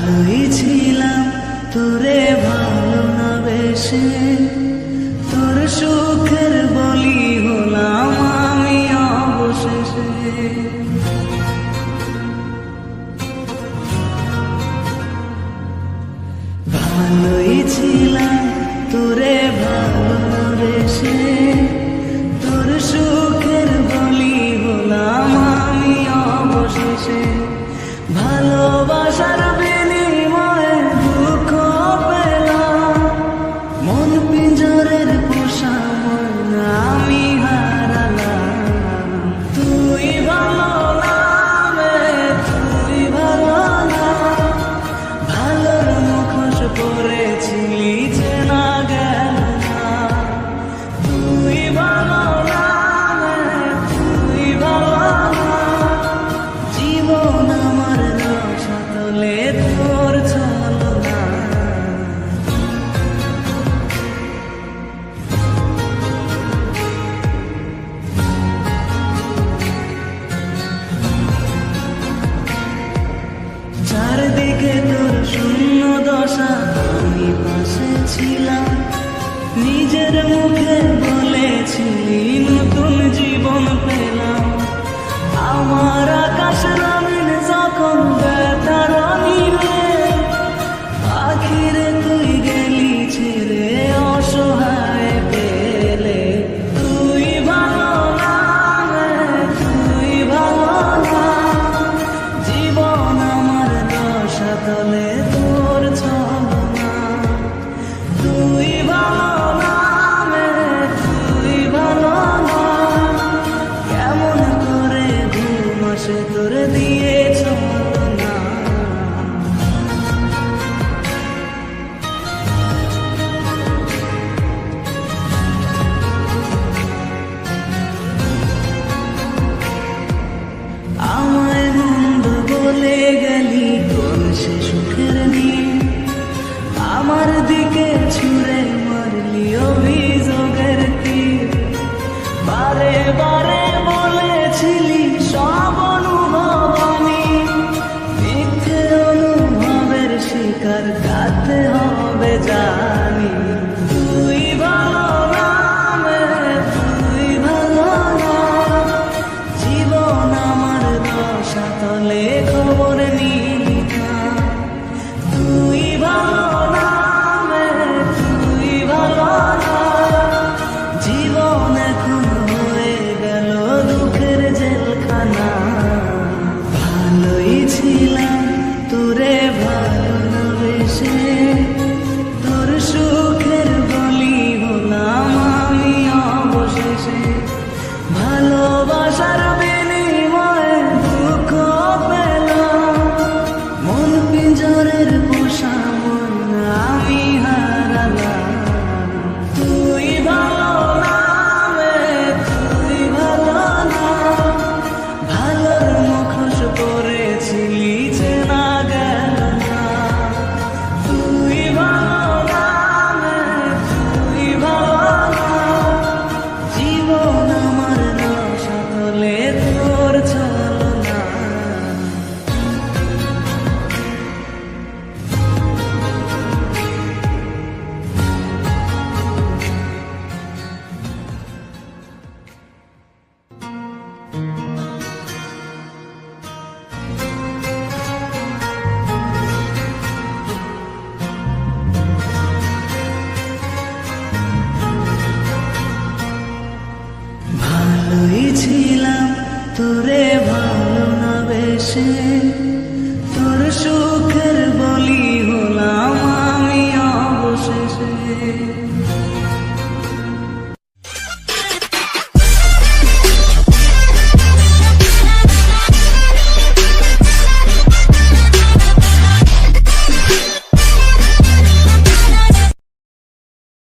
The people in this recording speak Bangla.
ভালোই ছিলাম তোরে ভালো না বেশে, তোর সুখের বলি হলাম আমি অবশেষে। ভালোই ছিলাম তোরে ভালো না বেশে, তোর সুখের বলি হলাম আমি অবশেষে। ভালোবাসার বিনিময়ে দুঃখ পেলাম, মন পিঞ্জরের পোষা মন আমি হারালাম। তুই ভালো না রে, তুই ভালো না, ভালোর মুখোশ পরেছিলি চেনা গেল না। তুই ভালো না রে, তুই ভালো না, জীবন আমার রসাতলে তোর ছলো না। চারদিকে তোর শূন্য দশা, আমি পাশে ছিলাম, নিজের মুখে বলেছিলি নতুন জীবন পেলাম। আমার আকাশ রঙিন যখন ব্যথার নিবে, আখিরে তুই গেলি ছেড়ে অসহায় পেলে। তুই ভালো না রে, তুই ভালো না, জীবন আমার রসাতলে তোর ছলো না। তুই ভালো না রে, তুই ভালো না, কেমন করে ঘুম আসে তোর দিয়ে ছলো না। আমায় মন্দ বলে গেলি কোন সে সুখের দিন, আমার দিকে ছুঁড়ে মারলি অভিযোগের তীর। বারে বারে বলেছিলি সব অনুভব আমি, মিথ্যে অনুভবের শিকার কাটতে হবে জানি। তুই ভালো না রে, তুই ভালো না, জীবন আমার রসাতলে খবর নিলি না। তুই ভালো না রে, তুই ভালো না, জীবন এখন হয়ে গেল দুঃখের জেলখানা। ভালোই ছিলাম তোরে ভালো না বেশে, তোর সুখের বলি হলাম আমি অবশেষে। ভালোবাসার বিনিময়ে দুঃখ পেলাম, মন পিঞ্জরের পোষা মন আমি হারালাম। তুই ভালো না রে, তুই ভালো না, ভালোর মুখোশ পরেছিলি চেনা গেল না। তুই ভালো না রে, তুই ভালো না, জীবন আমার রসাতলে তোর ছলো না। ভালোই ছিলাম তোরে ভালো না বেশে,